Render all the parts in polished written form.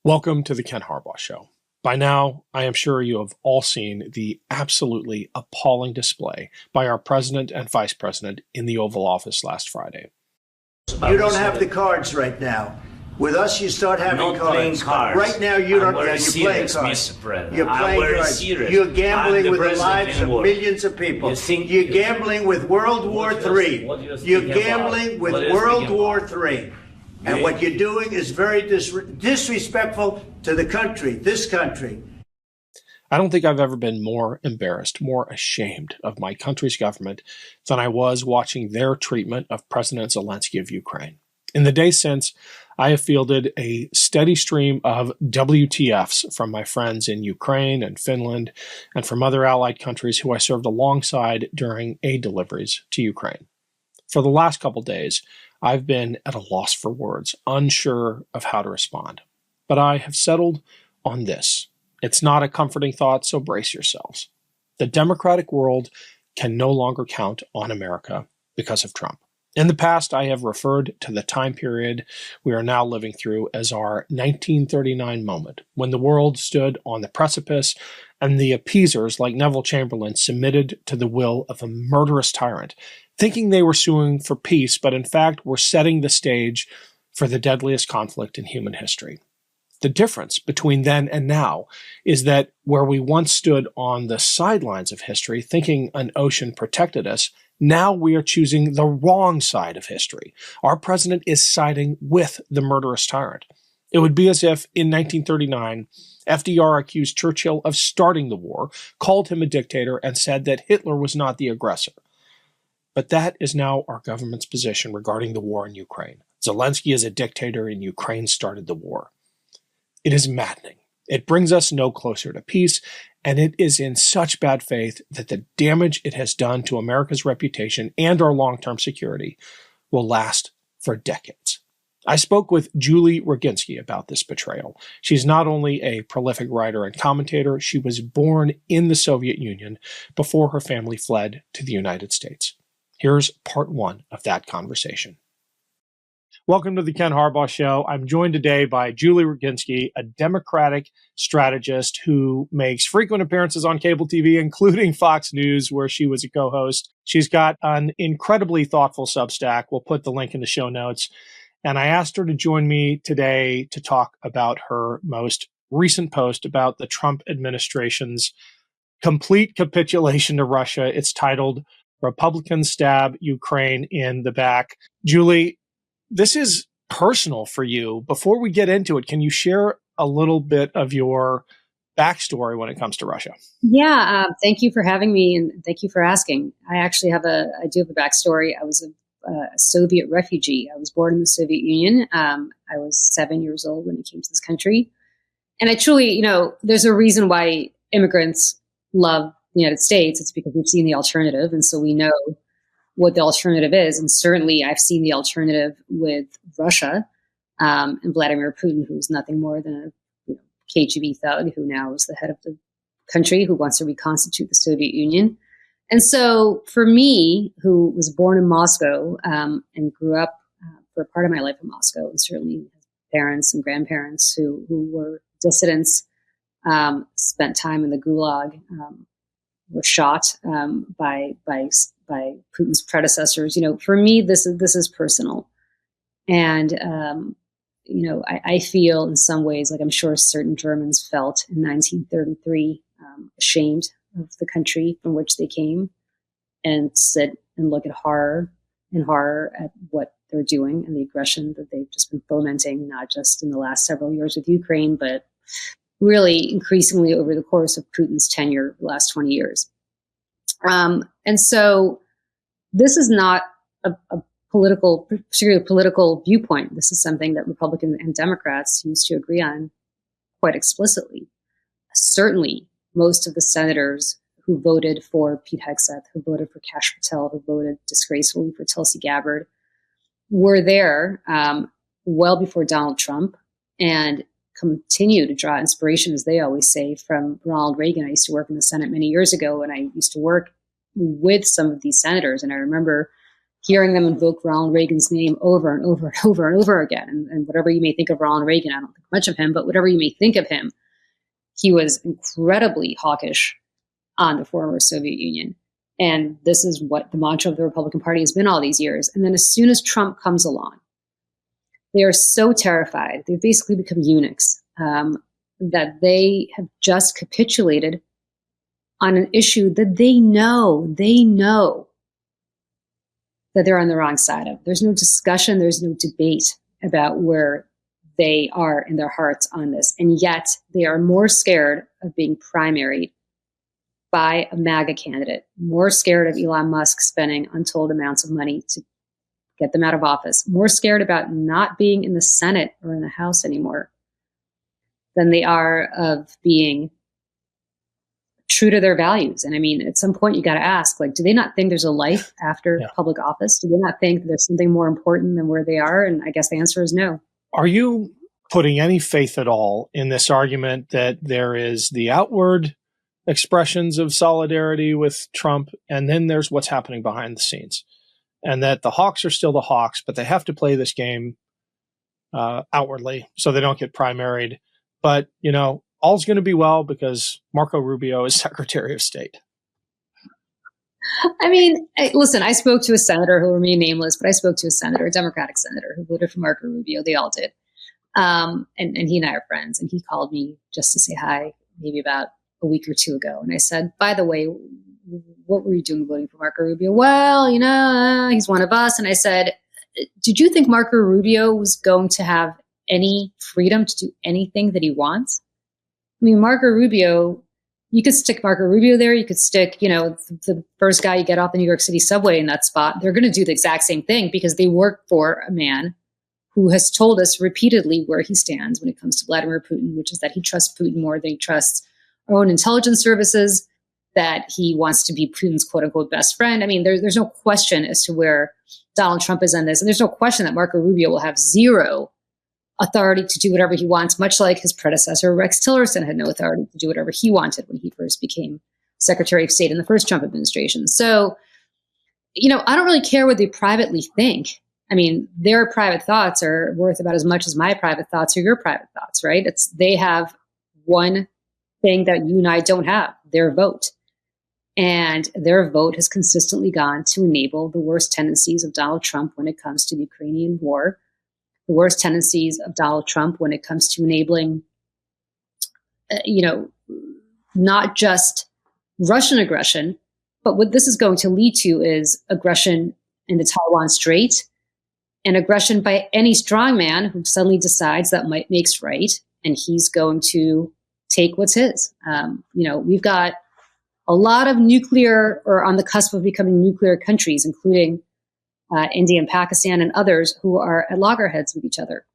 Welcome to the Ken Harbaugh Show. By now, I am sure you have all seen the absolutely appalling display by our president and vice president in the Oval Office last Friday. You don't have the cards right now. With us, you start having not cards. Playing cards. Right now, you don't. You're playing cards. Mr. President. You're playing cards. Serious. You're gambling with the lives of war. millions of people. You're gambling with World War III. You're gambling with World War III. And what you're doing is very disrespectful to the country, this country. I don't think I've ever been more embarrassed, more ashamed of my country's government than I was watching their treatment of President Zelensky of Ukraine. In the days since, I have fielded a steady stream of WTFs from my friends in Ukraine and Finland and from other allied countries who I served alongside during aid deliveries to Ukraine. For the last couple days, I've been at a loss for words, unsure of how to respond. But I have settled on this. It's not a comforting thought, so brace yourselves. The democratic world can no longer count on America because of Trump. In the past, I have referred to the time period we are now living through as our 1939 moment, when the world stood on the precipice and the appeasers like Neville Chamberlain submitted to the will of a murderous tyrant, thinking they were suing for peace, but in fact were setting the stage for the deadliest conflict in human history. The difference between then and now is that where we once stood on the sidelines of history, thinking an ocean protected us, now we are choosing the wrong side of history. Our president is siding with the murderous tyrant. It would be as if, in 1939, FDR accused Churchill of starting the war, called him a dictator, and said that Hitler was not the aggressor. But that is now our government's position regarding the war in Ukraine. Zelensky is a dictator and Ukraine started the war. It is maddening. It brings us no closer to peace, and it is in such bad faith that the damage it has done to America's reputation and our long-term security will last for decades. I spoke with Julie Roginsky about this betrayal. She's not only a prolific writer and commentator, she was born in the Soviet Union before her family fled to the United States. Here's part one of that conversation. Welcome to the Ken Harbaugh Show. I'm joined today by Julie Roginsky, a Democratic strategist who makes frequent appearances on cable TV, including Fox News, where she was a co-host. She's got an incredibly thoughtful Substack. We'll put the link in the show notes. And I asked her to join me today to talk about her most recent post about the Trump administration's complete capitulation to Russia. It's titled, "Republicans Stab Ukraine in the Back." Julie, this is personal for you. Before we get into it, can you share a little bit of your backstory when it comes to Russia? Yeah, thank you for having me, and thank you for asking. I do have a backstory. I was a Soviet refugee. I was born in the Soviet Union. I was 7 years old when I came to this country. And I truly, there's a reason why immigrants love the United States. It's because we've seen the alternative. And so we know what the alternative is. And certainly I've seen the alternative with Russia and Vladimir Putin, who is nothing more than a KGB thug who now is the head of the country, who wants to reconstitute the Soviet Union. And so for me, who was born in Moscow and grew up for a part of my life in Moscow, and certainly parents and grandparents who were dissidents, spent time in the Gulag, were shot by Putin's predecessors. For me, this is personal, and I feel in some ways, like I'm sure certain Germans felt in 1933, ashamed of the country from which they came, and sit and look at horror at what they're doing and the aggression that they've just been fomenting, not just in the last several years with Ukraine, but really increasingly over the course of Putin's tenure the last 20 years. And so this is not a particularly political viewpoint. This is something that Republicans and Democrats used to agree on quite explicitly. Certainly, most of the senators who voted for Pete Hegseth, who voted for Kash Patel, who voted disgracefully for Tulsi Gabbard, were there well before Donald Trump, and continue to draw inspiration, as they always say, from Ronald Reagan. I used to work in the Senate many years ago, and I used to work with some of these senators. And I remember hearing them invoke Ronald Reagan's name over and over and over and over again. And whatever you may think of Ronald Reagan, I don't think much of him, but whatever you may think of him, he was incredibly hawkish on the former Soviet Union. And this is what the mantra of the Republican Party has been all these years. And then as soon as Trump comes along, they are so terrified. They've basically become eunuchs, that they have just capitulated on an issue that they know that they're on the wrong side of. There's no discussion, there's no debate about where they are in their hearts on this. And yet they are more scared of being primaried by a MAGA candidate, more scared of Elon Musk spending untold amounts of money to get them out of office, more scared about not being in the Senate or in the House anymore than they are of being true to their values. And I mean, at some point you got to ask, like, do they not think there's a life after public office? Do they not think there's something more important than where they are? And I guess the answer is no. Are you putting any faith at all in this argument that there is the outward expressions of solidarity with Trump, and then there's what's happening behind the scenes, and that the Hawks are still the Hawks, but they have to play this game outwardly so they don't get primaried? But, you know, all's going to be well because Marco Rubio is Secretary of State. I mean, listen, I spoke to a senator who will remain nameless, but I spoke to a senator, a Democratic senator who voted for Marco Rubio. They all did. And he and I are friends. And he called me just to say hi, maybe about a week or two ago. And I said, by the way, what were you doing voting for Marco Rubio? Well, you know, he's one of us. And I said, did you think Marco Rubio was going to have any freedom to do anything that he wants? I mean, Marco Rubio, you could stick Marco Rubio there. You could stick, you know, the first guy you get off the New York City subway in that spot. They're going to do the exact same thing because they work for a man who has told us repeatedly where he stands when it comes to Vladimir Putin, which is that he trusts Putin more than he trusts our own intelligence services, that he wants to be Putin's quote unquote best friend. I mean, there's no question as to where Donald Trump is on this. And there's no question that Marco Rubio will have zero authority to do whatever he wants, much like his predecessor, Rex Tillerson, had no authority to do whatever he wanted when he first became Secretary of State in the first Trump administration. So, you know, I don't really care what they privately think. I mean, their private thoughts are worth about as much as my private thoughts or your private thoughts, right? They have one thing that you and I don't have, their vote. And their vote has consistently gone to enable the worst tendencies of Donald Trump when it comes to the Ukrainian war, the worst tendencies of Donald Trump when it comes to enabling, not just Russian aggression, but what this is going to lead to is aggression in the Taiwan Strait and aggression by any strongman who suddenly decides that might makes right, and he's going to take what's his. We've got a lot of nuclear or on the cusp of becoming nuclear countries, including India and Pakistan and others who are at loggerheads with each other.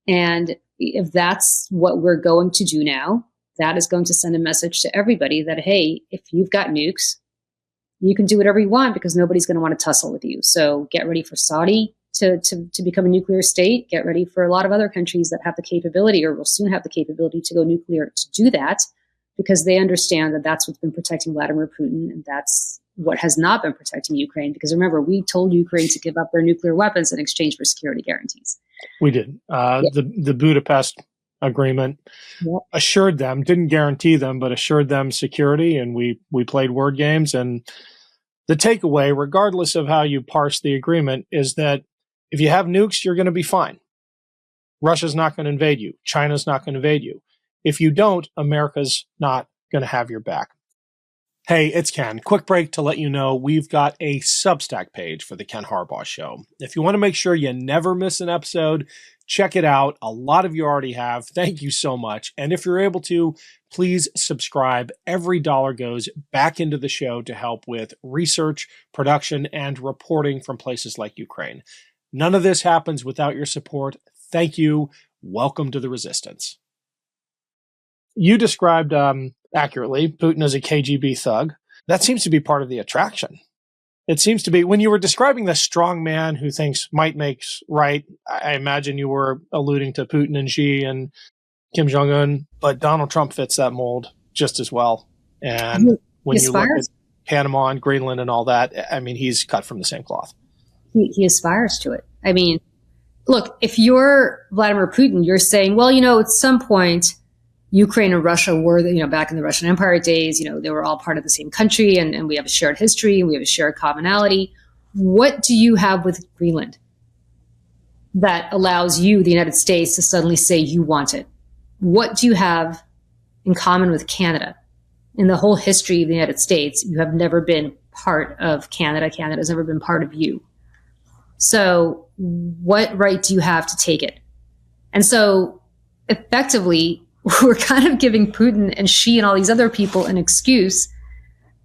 And if that's what we're going to do now, that is going to send a message to everybody that, hey, if you've got nukes, you can do whatever you want because nobody's going to want to tussle with you. So get ready for Saudi to become a nuclear state. Get ready for a lot of other countries that have the capability or will soon have the capability to go nuclear to do that, because they understand that that's what's been protecting Vladimir Putin, and that's what has not been protecting Ukraine. Because remember, we told Ukraine to give up their nuclear weapons in exchange for security guarantees. We did. The Budapest Agreement assured them, didn't guarantee them, but assured them security, and we played word games. And the takeaway, regardless of how you parse the agreement, is that if you have nukes, you're going to be fine. Russia's not going to invade you. China's not going to invade you. If you don't, America's not going to have your back. Hey, it's Ken. Quick break to let you know we've got a Substack page for the Ken Harbaugh Show. If you want to make sure you never miss an episode, check it out. A lot of you already have. Thank you so much. And if you're able to, please subscribe. Every dollar goes back into the show to help with research, production, and reporting from places like Ukraine. None of this happens without your support. Thank you. Welcome to the resistance. You described accurately Putin as a KGB thug. That seems to be part of the attraction. It seems to be, when you were describing the strong man who thinks might makes right, I imagine you were alluding to Putin and Xi and Kim Jong-un, but Donald Trump fits that mold just as well. And when you look at Panama and Greenland and all that, I mean, he's cut from the same cloth. he aspires to it. I mean, look, if you're Vladimir Putin, you're saying, well, at some point, Ukraine and Russia were, back in the Russian Empire days, they were all part of the same country, and we have a shared history, and we have a shared commonality. What do you have with Greenland that allows you, the United States, to suddenly say you want it? What do you have in common with Canada? In the whole history of the United States, you have never been part of Canada. Canada has never been part of you. So what right do you have to take it? And so effectively, we're kind of giving Putin and Xi and all these other people an excuse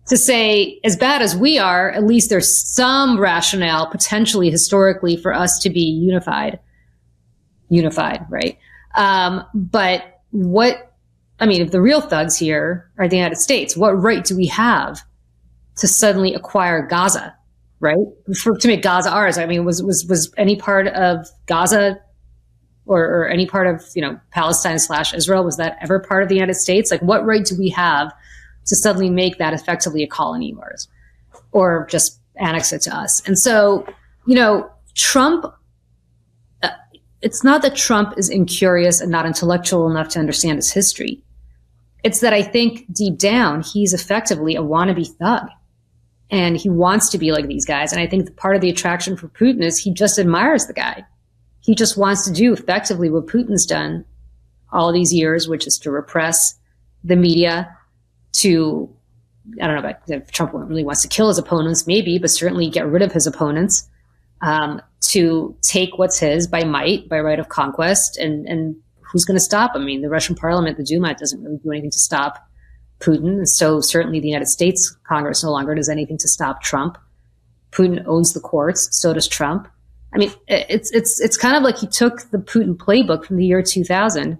to say, as bad as we are, at least there's some rationale, potentially historically, for us to be unified, right? But if the real thugs here are the United States, what right do we have to suddenly acquire Gaza, right? To make Gaza ours? I mean, was any part of Gaza or any part of, Palestine/Israel, was that ever part of the United States? Like, what right do we have to suddenly make that effectively a colony of ours, or just annex it to us? And so, Trump, it's not that Trump is incurious and not intellectual enough to understand his history. It's that I think deep down, he's effectively a wannabe thug, and he wants to be like these guys. And I think part of the attraction for Putin is he just admires the guy. He just wants to do effectively what Putin's done all these years, which is to repress the media, to, I don't know about if Trump really wants to kill his opponents, maybe, but certainly get rid of his opponents, to take what's his by might, by right of conquest. And who's going to stop him? I mean, the Russian parliament, the Duma, doesn't really do anything to stop Putin. And so certainly the United States Congress no longer does anything to stop Trump. Putin owns the courts. So does Trump. I mean, it's kind of like he took the Putin playbook from the year 2000,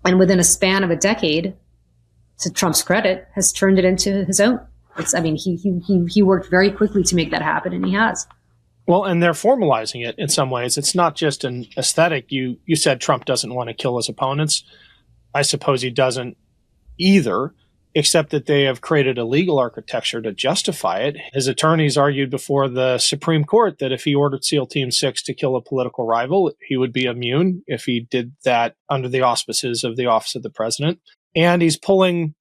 and within a span of a decade, to Trump's credit, has turned it into his own. He worked very quickly to make that happen, and he has. Well, and they're formalizing it in some ways. It's not just an aesthetic. You said Trump doesn't want to kill his opponents. I suppose he doesn't either, except that they have created a legal architecture to justify it. His attorneys argued before the Supreme Court that if he ordered SEAL Team 6 to kill a political rival, he would be immune if he did that under the auspices of the office of the president. And he's pulling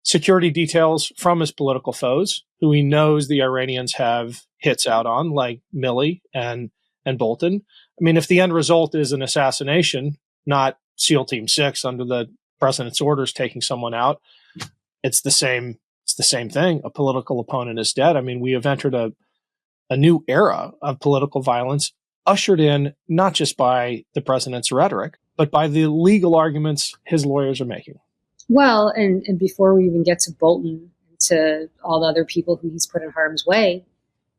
security details from his political foes, who he knows the Iranians have hits out on, like Milley and Bolton. I mean, if the end result is an assassination, not SEAL Team 6 under the president's orders taking someone out, it's the same thing. A political opponent is dead. I mean, we have entered a new era of political violence, ushered in not just by the president's rhetoric, but by the legal arguments his lawyers are making. Well, and before we even get to Bolton, to all the other people who he's put in harm's way,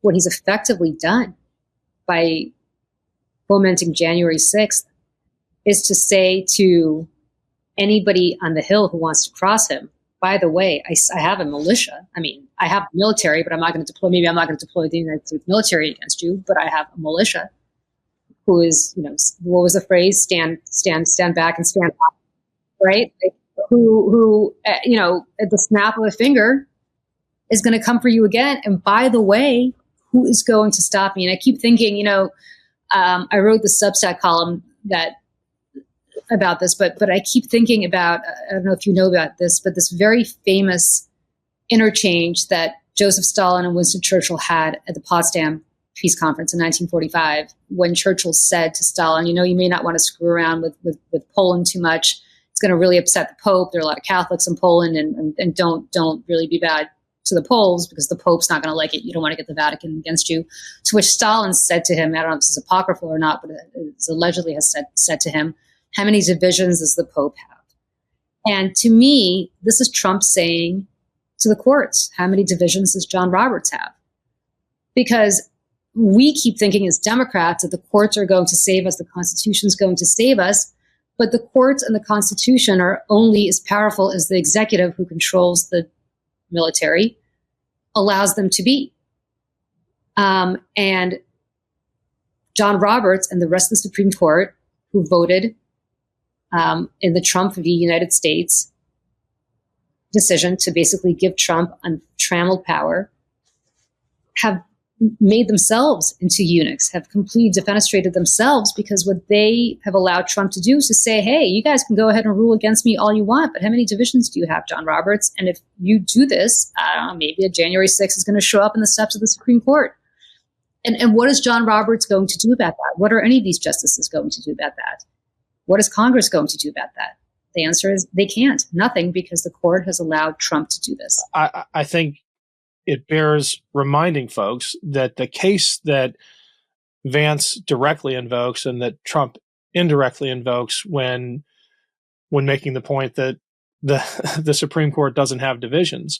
what he's effectively done by fomenting January 6th is to say to anybody on the Hill who wants to cross him, by the way, I have a militia. I mean, I have military, but I'm not going to deploy the United States military against you, but I have a militia who is, what was the phrase? Stand back and stand up, right? Who at the snap of a finger is going to come for you again. And by the way, who is going to stop me? And I keep thinking, I wrote the Substack column about this, but I keep thinking about, I don't know if you know about this, but this very famous interchange that Joseph Stalin and Winston Churchill had at the Potsdam Peace Conference in 1945, when Churchill said to Stalin, you may not want to screw around with Poland too much. It's going to really upset the Pope. There are a lot of Catholics in Poland, and don't really be bad to the Poles, because the Pope's not going to like it. You don't want to get the Vatican against you. To which Stalin said to him, I don't know if this is apocryphal or not, but it allegedly has said to him, how many divisions does the Pope have? And to me, this is Trump saying to the courts, how many divisions does John Roberts have? Because we keep thinking as Democrats that the courts are going to save us, the Constitution is going to save us, but the courts and the Constitution are only as powerful as the executive, who controls the military, allows them to be. And John Roberts and the rest of the Supreme Court, who voted in the Trump v. United States decision to basically give Trump untrammeled power, have made themselves into eunuchs, have completely defenestrated themselves, because what they have allowed Trump to do is to say, hey, you guys can go ahead and rule against me all you want, but how many divisions do you have, John Roberts? And if you do this, I don't know, maybe a January 6th is going to show up in the steps of the Supreme Court. And what is John Roberts going to do about that? What are any of these justices going to do about that? What is Congress going to do about that? The answer is they can't. Nothing, because the court has allowed Trump to do this. I think it bears reminding folks that the case that Vance directly invokes and that Trump indirectly invokes when making the point that the Supreme Court doesn't have divisions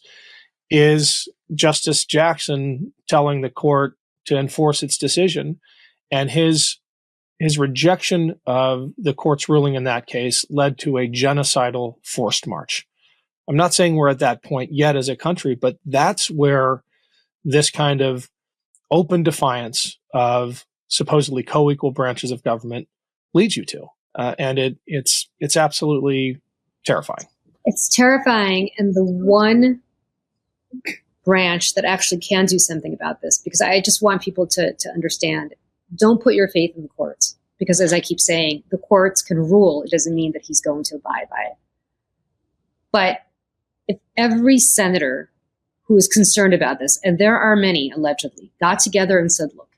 is Justice Jackson telling the court to enforce its decision, and his rejection of the court's ruling in that case led to a genocidal forced march. I'm not saying we're at that point yet as a country, but that's where this kind of open defiance of supposedly co-equal branches of government leads you to. And it's absolutely terrifying. It's terrifying. And the one branch that actually can do something about this, because I just want people to understand, don't put your faith in the courts, because as I keep saying, the courts can rule. It doesn't mean that he's going to abide by it. But if every senator who is concerned about this, and there are many allegedly, got together and said, look,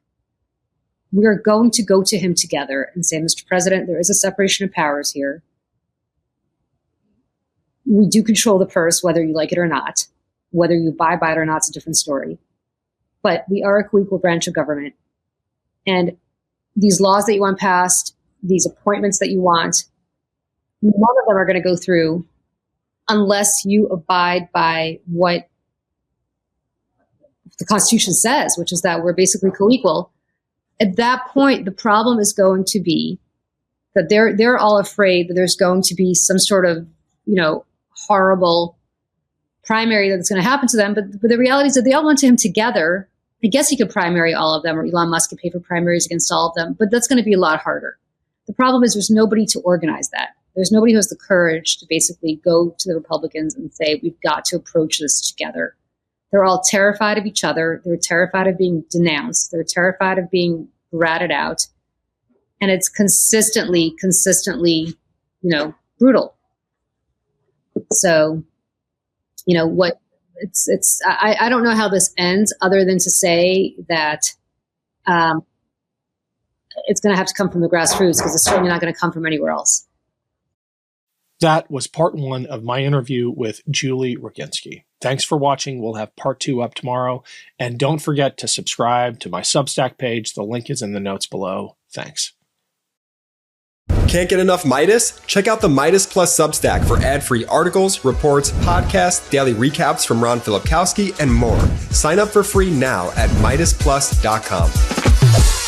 we are going to go to him together and say, Mr. President, there is a separation of powers here. We do control the purse, whether you like it or not. Whether you abide by it or not is a different story. But we are a co-equal branch of government. And these laws that you want passed, these appointments that you want, none of them are going to go through unless you abide by what the Constitution says, which is that we're basically co-equal. At that point, the problem is going to be that they're all afraid that there's going to be some sort of, horrible primary that's going to happen to them. But the reality is that they all went to him together. I guess he could primary all of them, or Elon Musk could pay for primaries against all of them, but that's going to be a lot harder. The problem is there's nobody to organize that. There's nobody who has the courage to basically go to the Republicans and say, we've got to approach this together. They're all terrified of each other. They're terrified of being denounced. They're terrified of being ratted out. And it's consistently, brutal. So, I don't know how this ends, other than to say that it's going to have to come from the grassroots, because it's certainly not going to come from anywhere else. That was part one of my interview with Julie Roginsky. Thanks for watching. We'll have part 2 up tomorrow. And don't forget to subscribe to my Substack page. The link is in the notes below. Thanks. Can't get enough Meidas? Check out the Meidas Plus Substack for ad-free articles, reports, podcasts, daily recaps from Ron Filipkowski, and more. Sign up for free now at MeidasPlus.com.